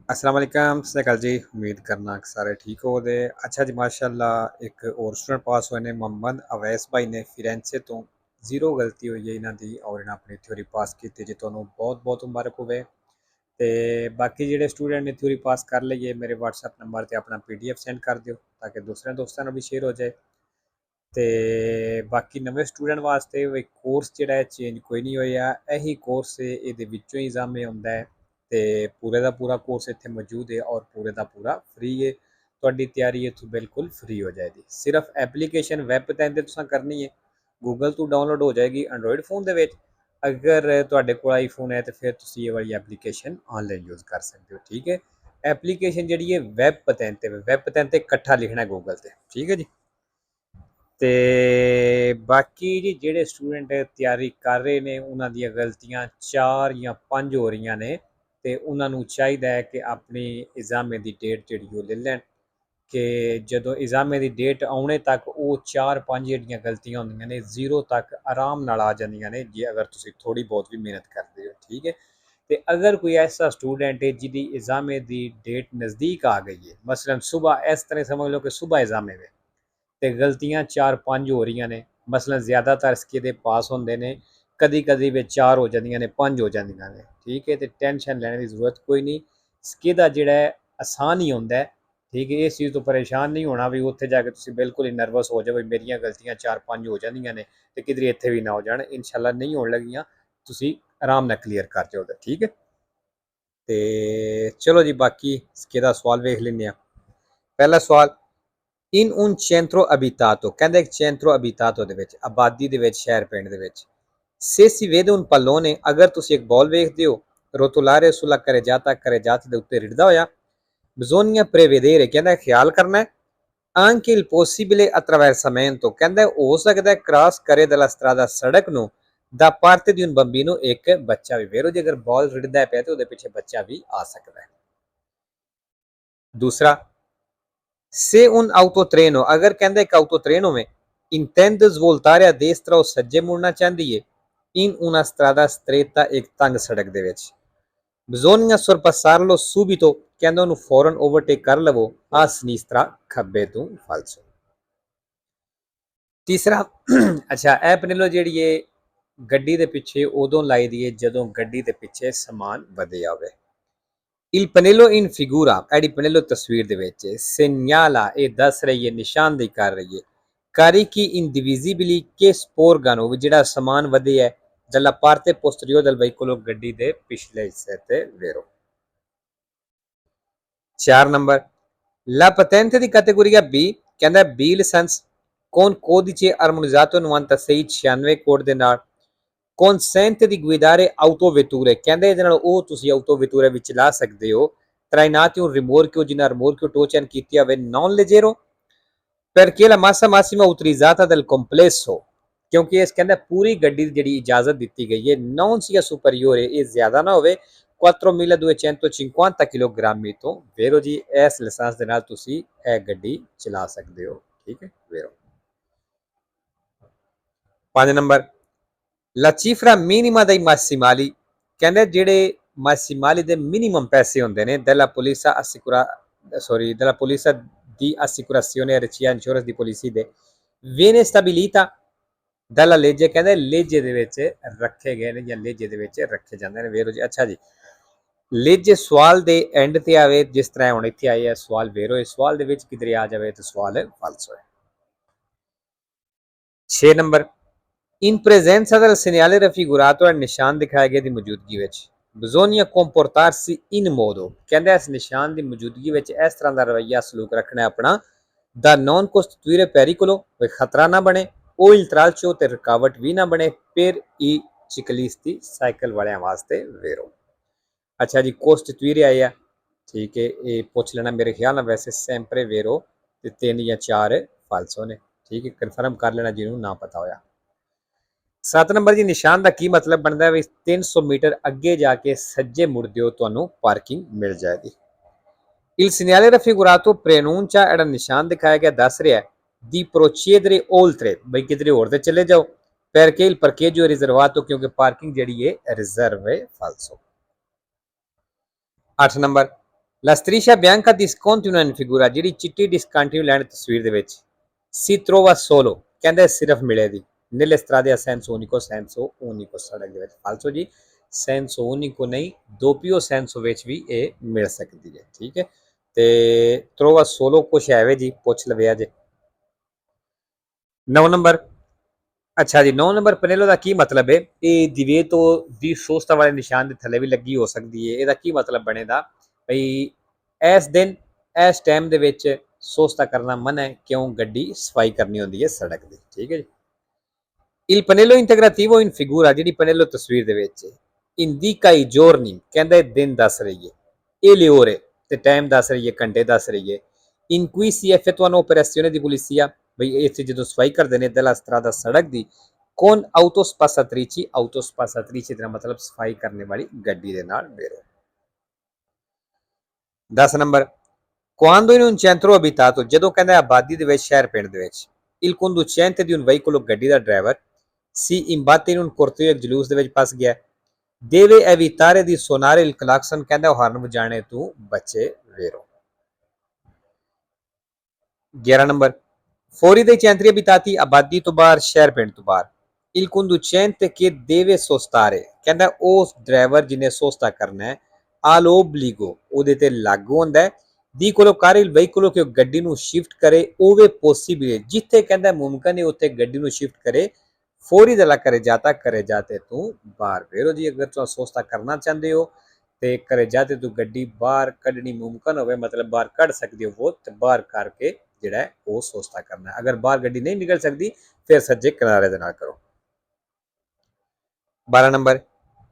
अस्सलाम वालेकुम सत श्री अकाल जी। उम्मीद करना कि सारे ठीक हो दे। अच्छा जी, माशाल्लाह एक और स्टूडेंट पास होए ने मोहम्मद अवैस भाई ने फिरेंसे तो जीरो गलती हुई है इन्हां दी और इन्हां अपनी थ्योरी पास की जी। तुहानू बहुत बहुत मुबारक होवे। ते बाकी जिहड़े स्टूडेंट ने थ्योरी पास कर ली है मेरे व्हाट्सएप नंबर ते अपना PDF सेंड कर दिओ ताकि दूसरे दोस्तों भी शेयर हो जाए। ते बाकी नवे स्टूडेंट वास्ते कोर्स जिहड़ा है चेंज कोई नहीं होया, यही कोर्स इहदे विचों ही एग्जामे आउंदा है ते पूरे दा पूरा कोर्स इत्थे मौजूद है और पूरे दा पूरा फ्री है। तुहाडी तैयारी इत्थों बिल्कुल फ्री हो जाएगी। सिर्फ एप्लीकेशन वैब ते तुसां करनी है, गूगल तो डाउनलोड हो जाएगी एंड्रॉयड फोन दे विच। अगर तुहाडे कोल आईफोन है तो फिर तुसीं ये वाली एप्लीकेशन ऑनलाइन यूज़ कर सकते हो। ठीक है, एप्लीकेशन जिहड़ी है वैब पतैन ते इकट्ठा लिखना है गूगल ते। ठीक है जी। ते बाकी जी ਜਿਹੜੇ ਸਟੂਡੈਂਟ ਤਿਆਰੀ ਕਰ ਰਹੇ ਨੇ ਉਹਨਾਂ ਦੀਆਂ ਗਲਤੀਆਂ 4 ਜਾਂ 5 ਹੋ ਰਹੀਆਂ ਨੇ ਤੇ ਉਹਨਾਂ ਨੂੰ ਚਾਹੀਦਾ ਹੈ ਕਿ ਆਪਣੀ ਇਗਜ਼ਾਮੇ ਦੀ ਡੇਟ ਜਿਹੜੀ ਉਹ ਲੈ ਲੈਣ ਕਿ ਜਦੋਂ ਇਗਜ਼ਾਮੇ ਦੀ ਡੇਟ ਆਉਣੇ ਤੱਕ ਉਹ 4-5 ਜਿਹੜੀਆਂ ਗਲਤੀਆਂ ਹੁੰਦੀਆਂ ਨੇ ਜ਼ੀਰੋ ਤੱਕ ਆਰਾਮ ਨਾਲ ਆ ਜਾਂਦੀਆਂ ਨੇ ਜੇ ਅਗਰ ਤੁਸੀਂ ਥੋੜੀ ਬਹੁਤ ਵੀ ਮਿਹਨਤ ਕਰਦੇ ਹੋ। ਠੀਕ ਹੈ, ਤੇ ਅਗਰ ਕੋਈ ਐਸਾ ਸਟੂਡੈਂਟ ਹੈ ਜਿਹਦੀ ਇਗਜ਼ਾਮੇ ਦੀ ਡੇਟ ਨਜ਼ਦੀਕ ਆ ਗਈ ਹੈ, ਮਸਲਨ ਸੁਬਹ ਇਸ ਤਰ੍ਹਾਂ ਸਮਝ ਲਓ ਕਿ ਸੁਬਹ ਇਗਜ਼ਾਮੇ ਵੇ ਤੇ ਗਲਤੀਆਂ 4-5 ਹੋ ਰਹੀਆਂ ਨੇ, ਮਸਲਨ ਜ਼ਿਆਦਾਤਰ ਸਕੇ ਦੇ ਪਾਸ ਹੁੰਦੇ ਨੇ, ਕਦੀ ਕਦੀ ਵਿੱਚ 4 ਹੋ ਜਾਂਦੀਆਂ ਨੇ, 5 ਹੋ ਜਾਂਦੀਆਂ ਨੇ। ਠੀਕ ਹੈ, ਤੇ ਟੈਨਸ਼ਨ ਲੈਣ ਦੀ ਜ਼ਰੂਰਤ ਕੋਈ ਨਹੀਂ। ਸਕੇ ਦਾ ਜਿਹੜਾ ਹੈ ਆਸਾਨ ਹੀ ਹੁੰਦਾ ਹੈ। ਠੀਕ ਹੈ, ਇਸ ਚੀਜ਼ ਤੋਂ ਪਰੇਸ਼ਾਨ ਨਹੀਂ ਹੋਣਾ ਵੀ ਉੱਥੇ ਜਾ ਕੇ ਤੁਸੀਂ ਬਿਲਕੁਲ ਹੀ ਨਰਵਸ ਹੋ ਜਾਓ ਵੀ ਮੇਰੀਆਂ ਗਲਤੀਆਂ 4-5 ਹੋ ਜਾਂਦੀਆਂ ਨੇ ਤੇ ਕਿਧਰੇ ਇੱਥੇ ਵੀ ਨਾ ਹੋ ਜਾਣ। ਇਨਸ਼ਾਅੱਲਾ ਨਹੀਂ ਹੋਣ ਲੱਗੀਆਂ, ਤੁਸੀਂ ਆਰਾਮ ਨਾਲ ਕਲੀਅਰ ਕਰ ਜਾਓਗੇ। ਠੀਕ ਹੈ, ਤੇ ਚਲੋ ਜੀ ਬਾਕੀ ਸਕੇ ਦਾ ਸਵਾਲ ਵੇਖ ਲੈਂਦੇ ਹਾਂ। ਪਹਿਲਾ ਸਵਾਲ, ਇਨ ਉਨ ਚੈਂਟਰੋ ਅਬਿਤਾਤੋ, ਕਹਿੰਦਾ ਇੱਕ ਚੈਂਟਰੋ ਅਬਿਤਾਤੋ ਦੇ ਵਿੱਚ ਆਬਾਦੀ ਦੇ ਵਿੱਚ ਸ਼ਹਿਰ ਪਿੰਡ ਦੇ ਵਿੱਚ ਸੇ si vede un pallone, ਅਗਰ ਤੁਸੀਂ ਇੱਕ ਬਾਲ ਵੇਖਦੇ ਹੋ rotolare sulla carreggiata ਦੇ ਉੱਤੇ ਰਿੜਦਾ ਹੋਇਆ, bisogna prevedere, ਕਹਿੰਦਾ ਖਿਆਲ ਕਰਨਾ ਹੈ, anche il possibile attraversamento, ਕਹਿੰਦਾ ਹੋ ਸਕਦਾ ਹੈ ਕ੍ਰਾਸ ਕਰੇ della strada ਸੜਕ ਨੂੰ da parte di un bambino, ਇੱਕ ਬੱਚਾ ਵੀ। ਵੇਰੋ ਜੇ ਅਗਰ ਬਾਲ ਰਿੜਦਾ ਪਿਆ ਤੇ ਉਹਦੇ ਪਿੱਛੇ ਬੱਚਾ ਵੀ ਆ ਸਕਦਾ ਹੈ। ਦੂਸਰਾ, se un autotreno, ਅਗਰ ਕਹਿੰਦਾ ਇੱਕ autotreno में intende svoltare a destra, ਉਹ ਸੱਜੇ ਮੁੜਨਾ ਚਾਹੁੰਦੀ ਹੈ in una strada stretta, ਇੱਕ ਤੰਗ ਸੜਕ ਦੇ ਵਿੱਚ, bisogna sorpassarlo subito, ਕਹਿੰਦਾ ਉਹਨੂੰ ਫੌਰਨ ਓਵਰਟੇਕ ਕਰ ਲਵੋ a sinistra, ਖੱਬੇ ਤੋਂ ਫਾਲਸੋ। ਤੀਸਰਾ, ਅੱਛਾ ਇਹ ਪਨੇਲੋ ਜਿਹੜੀ ਹੈ ਗੱਡੀ ਦੇ ਪਿੱਛੇ ਉਦੋਂ ਲਾਈ ਦੀ ਹੈ ਜਦੋਂ ਗੱਡੀ ਦੇ ਪਿੱਛੇ ਸਮਾਨ ਵਧਿਆ ਹੋਵੇ। Il pannello in figura, ਐਡੀ ਪਨੇਲੋ ਤਸਵੀਰ ਦੇ ਵਿੱਚ segnala, ਇਹ ਦੱਸ ਰਹੀ ਹੈ, ਨਿਸ਼ਾਨਦੇਹੀ ਕਰ ਰਹੀ ਹੈ carichi indivisibili che sporgano, ਜਿਹੜਾ ਸਮਾਨ ਵਧਿਆ ਹੈ dalla parte posteriore del veicolo, ਗੱਡੀ ਦੇ ਪਿਛਲੇ ਹਿੱਸੇ ਤੇ ਵੇਰੋ। 4 number, la patente di categoria B, ਕਹਿੰਦਾ B licence con codice armonizzato 9696 code ਦੇ ਨਾਲ consente di guidare autovetture, ਕਹਿੰਦੇ ਇਹਦੇ ਨਾਲ ਉਹ ਤੁਸੀਂ autovetture ਵਿੱਚ ਚਲਾ ਸਕਦੇ ਹੋ trainati un rimorchio, ਜਿਨ੍ਹਾਂ rimorchio tow ਚੈਨ ਕੀਤੀ ਹੋਵੇ non leggero, perché la massa massima utilizzata del complesso, ਕਿਉਂਕਿ ਇਸ ਕਹਿੰਦਾ ਪੂਰੀ ਗੱਡੀ ਦੀ ਜਿਹੜੀ ਇਜਾਜ਼ਤ ਦਿੱਤੀ ਗਈ ਹੈ non sia superiore, ਇਹ ਜ਼ਿਆਦਾ ਨਾ ਹੋਵੇ 4250 ਕਿਲੋਗ੍ਰਾਮੀ ਤੋਂ। ਵੇਰੋ ਜੀ ਇਸ ਲਾਇਸੈਂਸ ਦੇ ਨਾਲ ਤੁਸੀਂ ਇਹ ਗੱਡੀ ਚਲਾ ਸਕਦੇ ਹੋ। ਠੀਕ ਹੈ, ਵੇਰੋ। 5 number, la cifra minima dei massimali, ਕਹਿੰਦੇ ਜਿਹੜੇ ਮਾਸੀਮਾਲੀ ਦੇ ਮਿਨੀਮਮ ਪੈਸੇ ਹੁੰਦੇ ਨੇ della polizia di assicurazione RCA, insurance ਦੀ ਪਾਲਿਸੀ ਦੇ viene stabilita dalla legge, ਕਹਿੰਦੇ ਲੇਜੇ ਦੇ ਵਿੱਚ ਰੱਖੇ ਗਏ ਨੇ ਜਾਂ ਲੇਜੇ ਦੇ ਵਿੱਚ ਰੱਖੇ ਜਾਂਦੇ ਨੇ। ਵੇਰੋ ਜੀ। ਅੱਛਾ ਜੀ, ਲੇਜੇ ਸਵਾਲ ਦੇ ਐਂਡ ਤੇ ਆਵੇ, ਜਿਸ ਤਰ੍ਹਾਂ ਹੁਣ ਇੱਥੇ ਆਏ ਹੈ ਸਵਾਲ ਵੇਰੋ, ਇਸ ਸਵਾਲ ਦੇ ਵਿੱਚ ਕਿਧਰੇ ਆ ਜਾਵੇ ਤਾਂ ਸਵਾਲ ਫਾਲਸ ਹੋਏ। 6 number, in presenza del segnale raffigurato, ਨਿਸ਼ਾਨ ਦਿਖਾਏ ਗਏ ਦੀ ਮੌਜੂਦਗੀ ਵਿੱਚ bisogna comportarsi in modo, ਕਹਿੰਦਾ ਇਸ ਨਿਸ਼ਾਨ ਦੀ ਮੌਜੂਦਗੀ ਵਿੱਚ ਇਸ ਤਰ੍ਹਾਂ ਦਾ ਰਵੱਈਆ ਸਲੂਕ ਰੱਖਣਾ ਆਪਣਾ da non costituire pericolo, ਕੋਈ ਖਤਰਾ ਨਾ ਬਣੇ, o il tralcio, ਤੇ ਰੁਕਾਵਟ ਵੀ ਨਾ ਬਣੇ per i ciclisti, ਸਾਈਕਲ ਵਾਲਿਆਂ ਵਾਸਤੇ। ਵੇਰੋ। ਅੱਛਾ ਜੀ, ਕੋਸਟੀਟੂਇਰੇ ਆਇਆ। ਠੀਕ ਹੈ, ਇਹ ਪੁੱਛ ਲੈਣਾ ਮੇਰੇ ਖਿਆਲ ਨਾਲ ਵੈਸੇ ਸੈਂਪਰੇ ਵੇਰੋ ਤੇ 3 ਜਾਂ 4 ਫਾਲਸੋ ਨੇ। ਠੀਕ ਹੈ, ਕਨਫਰਮ ਕਰ ਲੈਣਾ ਜਿਹਨੂੰ ਨਾ ਪਤਾ ਹੋਇਆ। 7 ਨੰਬਰ ਜੀ, ਨਿਸ਼ਾਨ ਦਾ ਕੀ ਮਤਲਬ ਬਣਦਾ ਵੀ 300 ਮੀਟਰ ਅੱਗੇ ਜਾ ਕੇ ਸੱਜੇ ਮੁੜਦੇ ਹੋ ਤੁਹਾਨੂੰ ਪਾਰਕਿੰਗ ਮਿਲ ਜਾਏਗੀ। Il segnale raffigurato preannuncia, ਜਿਹੜਾ ਨਿਸ਼ਾਨ ਦਿਖਾਇਆ ਗਿਆ ਦੱਸ ਰਿਹਾ di procedere oltre, ਬਈ ਕਿਧਰੇ ਹੋਰ ਤੇ ਚਲੇ ਜਾਓ, perché il parcheggio è riservato, ਕਿਉਂਕਿ ਪਾਰਕਿੰਗ ਜਿਹੜੀ ਹੈ ਰਿਜ਼ਰਵ ਹੈ। ਫਾਲਸੋ। 8 number, La striscia bianca discontinua in figura, ਜਿਹੜੀ ਚਿੱਟੀ discontinue ਲਾਈਨ ਤਸਵੀਰ ਦੇ ਵਿੱਚ si trova solo, ਕਹਿੰਦਾ ਸਿਰਫ ਮਿਲੇਗੀ nelle strade a senso unico ਸੜਕ ਦੇ ਵਿੱਚ। ਫਾਲਸੋ ਜੀ, senso unico ਨਹੀਂ, doppio senso ਵਿੱਚ ਵੀ ਇਹ ਮਿਲ ਸਕਦੀ ਹੈ। ਠੀਕ ਹੈ, ਤੇ trova solo ਕੁਛ ਐਵੇਂ ਜੀ, ਪੁੱਛ ਲਵਿਆ ਜੇ। 9 ਨੰਬਰ, ਅੱਛਾ ਜੀ 9 ਨੰਬਰ ਪਨੇਲੋ ਦਾ ਕੀ ਮਤਲਬ ਹੈ? ਇਹ ਦੀਵੇ ਤੋਂ ਦੀ ਸੋਸਤਾ ਵਾਲੇ ਨਿਸ਼ਾਨ ਦੇ ਥੱਲੇ ਵੀ ਲੱਗੀ ਹੋ ਸਕਦੀ ਹੈ। ਇਹਦਾ ਕੀ ਮਤਲਬ ਬਣੇਗਾ ਬਈ ਇਸ ਦਿਨ ਇਸ ਟਾਈਮ ਦੇ ਵਿੱਚ ਸੋਸਤਾ ਕਰਨਾ ਮਨਾ ਹੈ, ਕਿਉਂ? ਗੱਡੀ ਸਫਾਈ ਕਰਨੀ ਹੁੰਦੀ ਹੈ ਸੜਕ ਦੀ। ਠੀਕ ਹੈ ਜੀ। Il pannello integrativo in figura, ਜਿਹੜੀ ਪਨੇਲੋ ਤਸਵੀਰ ਦੇ ਵਿੱਚ indica i giorni, ਕਹਿੰਦਾ ਦਿਨ ਦੱਸ ਰਹੀ ਹੈ, e le ore, ਤੇ ਟਾਈਮ ਦੱਸ ਰਹੀ ਹੈ, ਘੰਟੇ ਦੱਸ ਰਹੀ ਹੈ। in cui si effettuano operazioni di pulizia, ਬਈ ਇੱਥੇ ਜਦੋਂ ਸਫਾਈ ਕਰਦੇ ਨੇ della strada ਸੜਕ ਦੀ, con autospassatrici ਦਾ ਮਤਲਬ ਸਫਾਈ ਕਰਨ ਵਾਲੀ ਗੱਡੀ ਦੇ ਨਾਲ ਬੇਰੋ। 10 number, quando in un centro abitato, ਜਦੋਂ ਕਹਿੰਦਾ ਆਬਾਦੀ ਦੇ ਵਿੱਚ, ਸ਼ਹਿਰ ਪਿੰਡ ਦੇ ਵਿੱਚ, il conducente di un veicolo, ਗੱਡੀ ਦਾ driver, si imbatte in un corteo, ਇੱਕ ਜਲੂਸ ਦੇ ਵਿੱਚ ਫਸ ਗਿਆ, deve evitare di suonare il clacson, ਕਹਿੰਦਾ ਹਾਰਨ ਵਜਾਣੇ ਤੋਂ ਬਚੇ ਵੇਰੋ। 11 number, fuori dai centri abitati, ਆਬਾਦੀ ਤੋਂ ਬਾਹਰ, ਸ਼ਹਿਰ ਪਿੰਡ ਤੋਂ ਬਾਹਰ, il conducente che deve sostare, ਕਹਿੰਦਾ ਉਹ ਡਰਾਈਵਰ ਜਿਹਨੇ ਸੋਸਤਾ ਕਰਨਾ ਹੈ, all'obbligo, ਉਹਦੇ ਤੇ ਲਾਗੂ ਹੁੰਦਾ ਹੈ, di collocare il veicolo, ਕਿ ਉਹ ਗੱਡੀ ਨੂੰ ਸ਼ਿਫਟ ਕਰੇ, ove possibile, ਜਿੱਥੇ ਕਹਿੰਦਾ ਮੁਮਕਨ ਹੈ ਉੱਥੇ ਗੱਡੀ ਨੂੰ ਸ਼ਿਫਟ ਕਰੇ, ਫੌਰੀ ਦਲਾ ਕਰੇ ਜਾਤੇ ਤੋਂ ਬਾਹਰ। ਵੇਰੋ ਜੀ, ਅਗਰ ਤੁਸੀਂ ਸੋਸਤਾ ਕਰਨਾ ਚਾਹੁੰਦੇ ਹੋ ਤੇ ਕਰੇ ਜਾਤੇ ਤੋਂ ਗੱਡੀ ਬਾਹਰ ਕੱਢਣੀ ਮੁਮਕਨ ਹੋਵੇ, ਮਤਲਬ ਬਾਹਰ ਕੱਢ ਸਕਦੇ ਹੋ ਉਹ, ਤੇ ਬਾਹਰ ਕਰਕੇ ਜਿਹੜਾ ਹੈ ਉਹ ਸੋਸਤਾ ਕਰਨਾ ਹੈ। ਅਗਰ ਬਾਹਰ ਗੱਡੀ ਨਹੀਂ ਨਿਕਲ ਸਕਦੀ ਫਿਰ ਸੱਜੇ ਕਿਨਾਰੇ ਦੇ ਨਾਲ ਕਰੋ। 12 number,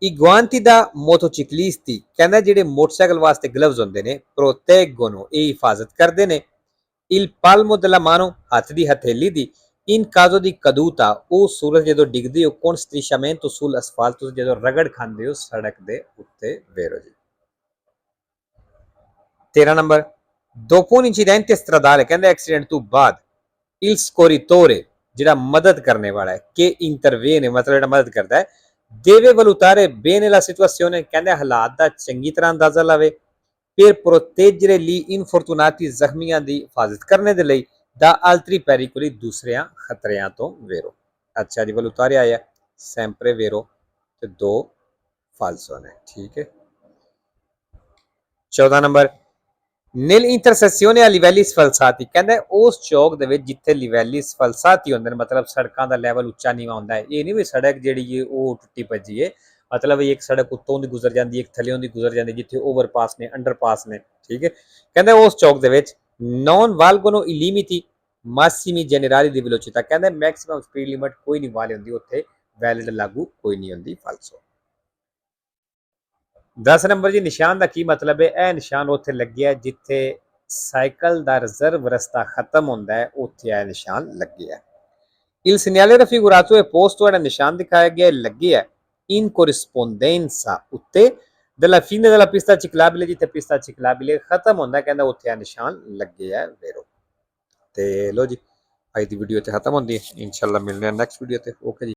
i guanti da motociclisti, ਕਹਿੰਦਾ ਜਿਹੜੇ ਮੋਟਰਸਾਈਕਲ ਵਾਸਤੇ ਗਲਵਜ਼ ਹੁੰਦੇ ਨੇ, proteggono, ਇਹ ਹਿਫਾਜ਼ਤ ਕਰਦੇ ਨੇ, il palmo della mano, ਹੱਥ ਦੀ ਹਥੇਲੀ ਦੀ, in caso di caduta, ਉਹ ਸੂਰਜ ਜਦੋਂ ਡਿੱਗਦੀ ਹੋ, con strisciamento sul asfalto, ਜਦੋਂ ਰਗੜ ਖਾਂਦੇ ਹੋ ਸੜਕ ਦੇ ਉੱਤੇ। ਵੇਰੋ ਜੀ। 13 number, dopo un incidente stradale, ਕਹਿੰਦਾ ਐਕਸੀਡੈਂਟ ਤੋਂ ਬਾਅਦ, il scorritore, ਜਿਹੜਾ ਮਦਦ ਕਰਨੇ ਵਾਲਾ ਹੈ, che interviene, ਮਤਲਬ ਜਿਹੜਾ ਮਦਦ ਕਰਦਾ ਹੈ, deve valutare bene la situazione, ਕਹਿੰਦਾ ਹਾਲਾਤ ਦਾ ਚੰਗੀ ਤਰ੍ਹਾਂ ਅੰਦਾਜ਼ਾ ਲਾਵੇ, per proteggere gli infortunati, ਜ਼ਖਮੀਆਂ ਦੀ ਹਿਫਾਜ਼ਤ ਕਰਨੇ ਦੇ ਲਈ, da altri pericoli, ਦੂਸਰਿਆਂ ਖਤਰਿਆਂ ਤੋਂ ਵੇਰੋ। ਅੱਛਾ ਜੀ, valutare ਆਇਆ sempre vero, ਤੇ 2 ਫਾਲਸੋ ਨੇ। ਠੀਕ ਹੈ। 14 number, nel intersezione a livelli sfalsati, ਕਹਿੰਦਾ ਉਸ ਚੌਕ ਦੇ ਵਿੱਚ ਜਿੱਥੇ ਲਿਵੈਲੀ ਸਫਲਸਾਤੀ ਹੁੰਦੇ ਨੇ, ਮਤਲਬ ਸੜਕਾਂ ਦਾ ਲੈਵਲ ਉੱਚਾ ਨੀਵਾਂ ਹੁੰਦਾ ਹੈ। ਇਹ ਨਹੀਂ ਵੀ ਸੜਕ ਜਿਹੜੀ ਹੈ ਉਹ ਟੁੱਟੀ ਭੱਜੀ ਹੈ, ਮਤਲਬ ਇੱਕ ਸੜਕ ਉੱਤੋਂ ਦੀ ਗੁਜ਼ਰ ਜਾਂਦੀ ਹੈ, ਇੱਕ ਥੱਲਿਓਂ ਦੀ ਗੁਜ਼ਰ ਜਾਂਦੀ, ਜਿੱਥੇ ਓਵਰਪਾਸ ਨੇ, ਅੰਡਰਪਾਸ ਨੇ। ਠੀਕ ਹੈ, ਕਹਿੰਦਾ ਉਸ ਚੌਕ ਦੇ ਵਿੱਚ non valgono i limiti massimi generali di velocità, ਕਹਿੰਦਾ ਮੈਕਸਿਮਮ ਸਪੀਡ ਲਿਮਟ ਕੋਈ ਨਹੀਂ ਵਾਲੀ ਹੁੰਦੀ ਉੱਥੇ, ਵੈਲਿਡ ਲਾਗੂ ਕੋਈ ਨਹੀਂ ਹੁੰਦੀ। ਫਾਲਸੋ। 10 ਨੰਬਰ ਜੀ, ਨਿਸ਼ਾਨ ਦਾ ਕੀ ਮਤਲਬ ਹੈ? ਇਹ ਨਿਸ਼ਾਨ ਉੱਥੇ ਲੱਗਿਆ ਜਿੱਥੇ ਸਾਈਕਲ ਦਾ ਰਿਜ਼ਰਵ ਰਸਤਾ ਖਤਮ ਹੁੰਦਾ ਹੈ, ਉੱਥੇ ਇਹ ਨਿਸ਼ਾਨ ਲੱਗਿਆ। il segnale raffigurato è posto, ਜਿਹੜਾ ਨਿਸ਼ਾਨ ਦਿਖਾਇਆ ਗਿਆ ਲੱਗਿਆ in corrispondenza, ਉੱਤੇ della fine della pista ciclabile, ਜਿੱਥੇ ਪਿਸਤਾ ciclabile ਖਤਮ ਹੁੰਦਾ, ਕਹਿੰਦਾ ਉੱਥੇ ਇਹ ਨਿਸ਼ਾਨ ਲੱਗਿਆ। ਵੇਰੋ। ਤੇ ਲੋ ਜੀ, ਅੱਜ ਦੀ ਵੀਡੀਓ ਇੱਥੇ ਖਤਮ ਹੁੰਦੀ ਹੈ। ਇਨਸ਼ਾਅੱਲਾ ਮਿਲਦੇ ਹਾਂ ਨੈਕਸਟ ਵੀਡੀਓ ਤੇ। ਓਕੇ ਜੀ।